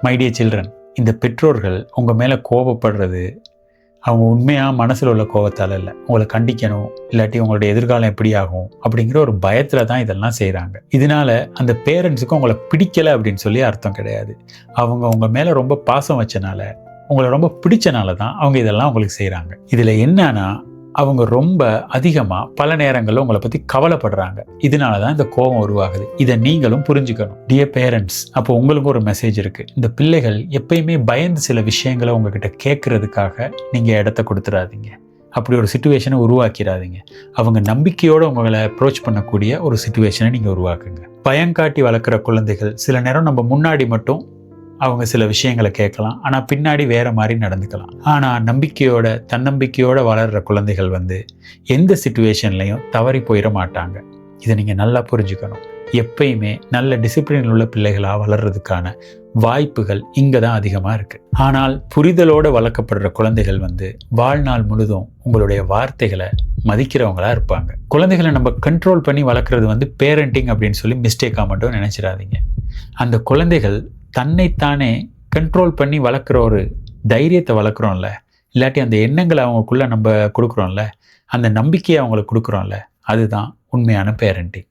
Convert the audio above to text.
My dear children, இந்த பெற்றோர்கள் உங்கள் மேலே கோபப்படுறது அவங்க உண்மையாக மனசில் உள்ள கோபத்தால் இல்லை, உங்களை கண்டிக்கணும், இல்லாட்டி உங்களுடைய எதிர்காலம் எப்படி ஆகும் அப்படிங்கிற ஒரு பயத்தில் தான் இதெல்லாம் செய்கிறாங்க. இதனால அந்த பேரண்ட்ஸுக்கு உங்களை பிடிக்கலை அப்படின்னு சொல்லி அர்த்தம் கிடையாது. அவங்க உங்கள் மேலே ரொம்ப பாசம் வச்சனால, உங்களை ரொம்ப பிடிச்சனால தான் அவங்க இதெல்லாம் உங்களுக்கு செய்கிறாங்க. இதில் என்னன்னா, அவங்க ரொம்ப அதிகமாக பல நேரங்களில் உங்களை பற்றி கவலைப்படுறாங்க. இதனால தான் இந்த கோபம் உருவாகுது. இதை நீங்களும் புரிஞ்சுக்கணும். டியர் பேரண்ட்ஸ், அப்போ உங்களுக்கும் ஒரு மெசேஜ் இருக்குது. இந்த பிள்ளைகள் எப்பயுமே பயந்து சில விஷயங்களை உங்ககிட்ட கேட்கறதுக்காக நீங்கள் இடத்த கொடுத்துடாதீங்க. அப்படி ஒரு சிச்சுவேஷனை உருவாக்கிடாதீங்க. அவங்க நம்பிக்கையோடு உங்களை அப்ரோச் பண்ணக்கூடிய ஒரு சிச்சுவேஷனை நீங்கள் உருவாக்குங்க. பயங்காட்டி வளர்க்குற குழந்தைகள் சில நேரம் நம்ம முன்னாடி மட்டும் அவங்க சில விஷயங்களை கேட்கலாம், ஆனால் பின்னாடி வேற மாதிரி நடந்துக்கலாம். ஆனால் நம்பிக்கையோட தன்னம்பிக்கையோட வளர்கிற குழந்தைகள் எந்த சிச்சுவேஷன்லையும் தவறி போயிட மாட்டாங்க. இதை நீங்கள் நல்லா புரிஞ்சுக்கணும். எப்பயுமே நல்ல டிசிப்ளின் உள்ள பிள்ளைகளாக வளர்றதுக்கான வாய்ப்புகள் இங்கே தான் அதிகமாக இருக்குது. ஆனால் புரிதலோடு வளர்க்கப்படுற குழந்தைகள் வாழ்நாள் முழுதும் உங்களுடைய வார்த்தைகளை மதிக்கிறவங்களா இருப்பாங்க. குழந்தைகளை நம்ம கண்ட்ரோல் பண்ணி வளர்க்குறது பேரண்டிங் அப்படின்னு சொல்லி மிஸ்டேக்காக மட்டும் நினச்சிடாதீங்க. அந்த குழந்தைகள் தன்னைத்தானே கண்ட்ரோல் பண்ணி வளர்க்குற ஒரு தைரியத்தை வளர்க்குறோம்ல, இல்லாட்டி அந்த எண்ணங்களை அவங்களுக்குள்ளே நம்ம கொடுக்குறோம்ல, அந்த நம்பிக்கையை அவங்களுக்கு கொடுக்குறோம்ல, அதுதான் உண்மையான பேரண்டிங்.